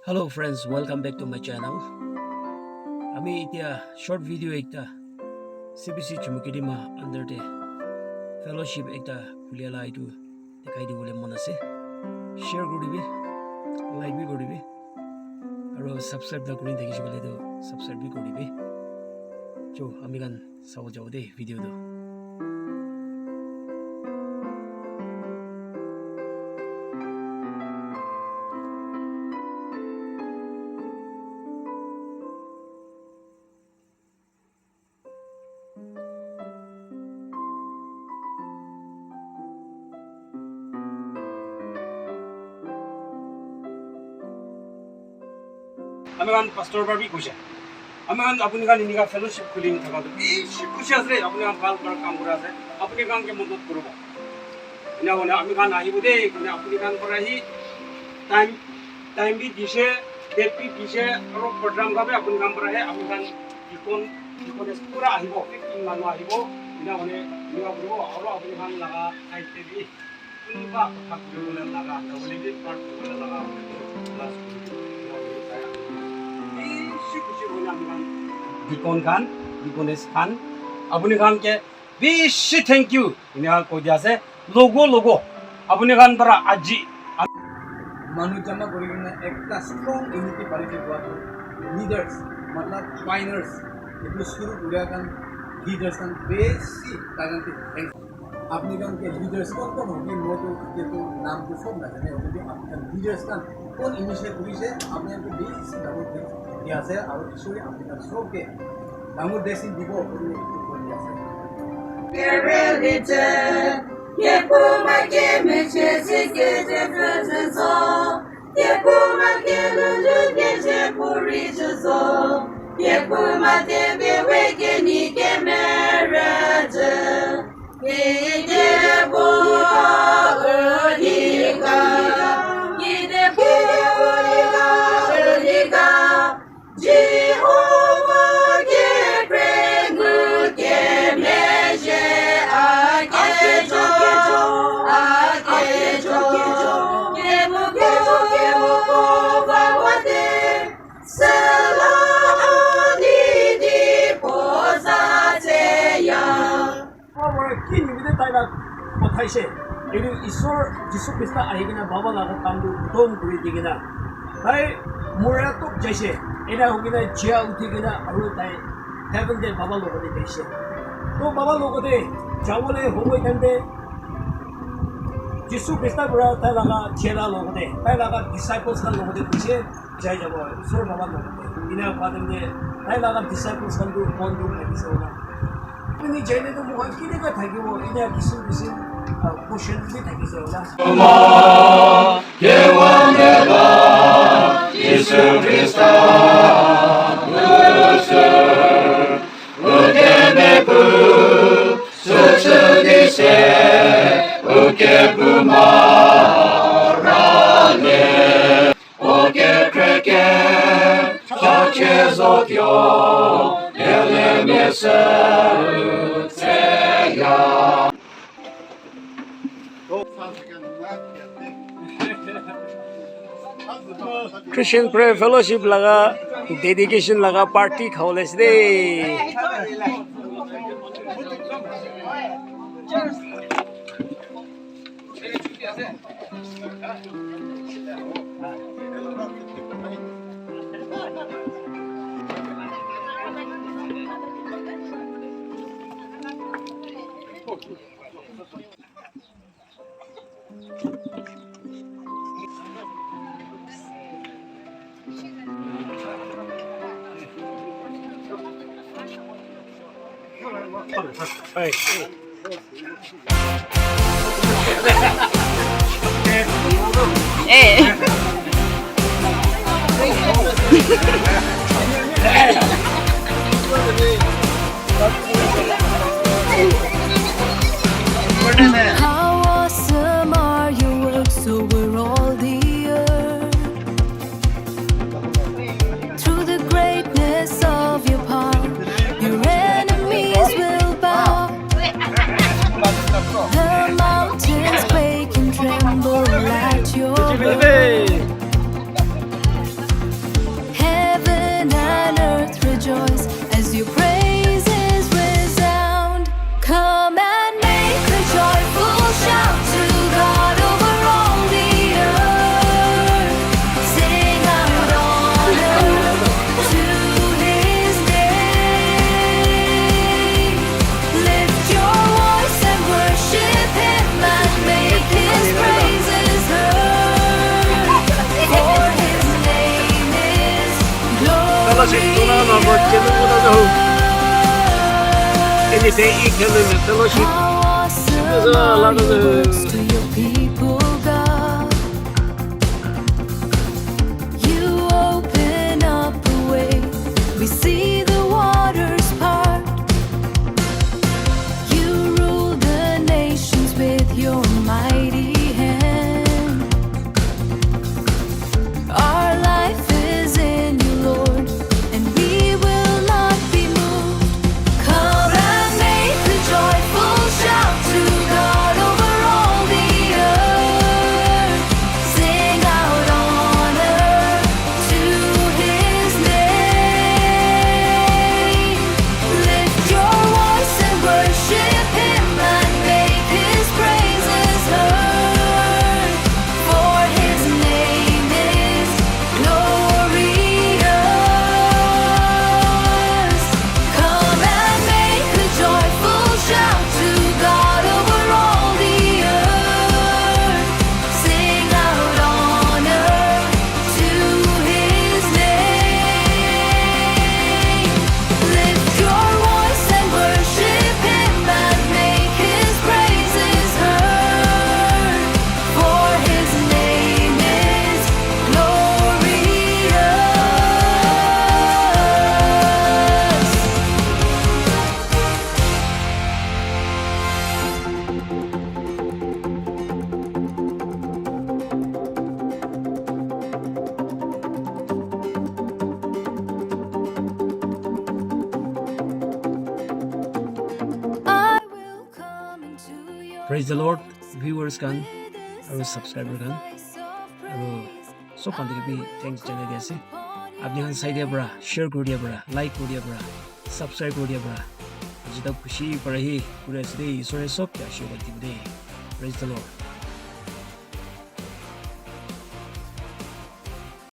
Hello friends, welcome back to my channel. আমি এতিয়া short video একটা CBC চুমুকিদিমা under the fellowship একটা খুলিয়ালা এইটো দেখাই দিবলৈ মন আছে। share কৰিবি, like বি কৰিবি আৰু subscribe না কৰি দেখিছ বলে তো subscribe বি কৰিবি। চো আমি গান চাও যাও দে ভিডিওটো। আমি গান পাস্টৰ বাবি কৈছে আমি গান আপুনি গান ইনিকা ফেলোশিপ খুলি থাকা এই খুশি আছে আপুনি গান ভাল কাম কৰা আছে আপুনি গানকে মদত কৰিব ইনা মানে আমি গান আহিব দেই মানে আপুনি গান কৰাহি টাইম বি দিছে ডেট বি দিছে আৰু প্ৰগ্ৰাম ভাবে আপুনি গান কৰাহে আমি গান ইকন পুৰা আহিব 15 মানুহ আহিব ইনা মানে ইনা কৰিব আৰু আপুনি গান লাগা সাহিত্য বি কিবা কথা কৰিবলৈ লাগা ডবল বি পাৰ্ট কৰিবলৈ লাগা class Dikon Khan, Dikones Khan, Abuni Khan ke bishi thank you. Ini hal kau jasa logo. Abuni Khan para aji. Manu jama kori kena ekta strong unity parity buat leaders, matlab pioneers. Itu shuru kuliah kan leaders kan basic tangan ti. Apni kan ke leaders kan hogi moto itu naam tu सब ना जाने होगी apni kan leaders kan कौन initiate हुई से आपने आपको basic नामों के दिया से और इसलिए आपने kan सब के नामों देशी दिवो उन्हें दिया से Ye puma ke meche sike je presenso Ye puma ke lulu ke je puri juzo Ye puma te bewe ke ni ke meraje Ye de bo urika Ye de bo urika Jehovah ke prengu ke meje akejo Pothaise ini Ishwar Jisu Krishna ahigina baba laga tamdu tom kuri digina tai mura tok jaise ena hogina jia uthigina aru tai heaven de baba logode jaise to baba logode jawole hoboi kande Jisu Krishna gura tai laga jela logode tai laga disciples kan logode piche jai jabo Ishwar baba logode ina padenge tai laga disciples kan du bondu kise ona ini jaine to muhan kine ka thakibo ina kisim question bhi thakise ola Kewangela Yesu Krista Usu Ukenepu Sutsudise Ukepumarane Ukekreke Chachezotyo Elemese Utseya Christian Prayer Fellowship laga dedication laga party khawles de Hey. How awesome are your works over all the earth Through the greatness of your power Your enemies will bow The mountains quake and tremble at your word Any day you can in the fellowship. There's a lot of the to your people, God. You open up the way. We see the waters part. You rule the nations with your mighty hand. Our life is in you, Lord, and we will not be moved. Come and make the joyful shout to God over all the earth. Sing out honor to His name. Lift your voice and worship Him and make His praises heard. For His name is glorious. Come and make a joyful shout to God over all the earth. Sing out honor to His name. Lift your voice and worship Him and make His praises heard. For His name is glorious. I will come into your Praise the Lord, viewers kan আৰু subscriber kan আৰু সব কাম দেখি thanks জানাই দি আছে আপনি খান চাই দিয়া পৰা share কৰি দিয়া পৰা like কৰি দিয়া পৰা subscribe কৰি দিয়া পৰা যেটা খুশি পৰহি পুৰা আছে দেই ঈশ্বৰে সব আশীৰ্বাদ দিব দেই praise the Lord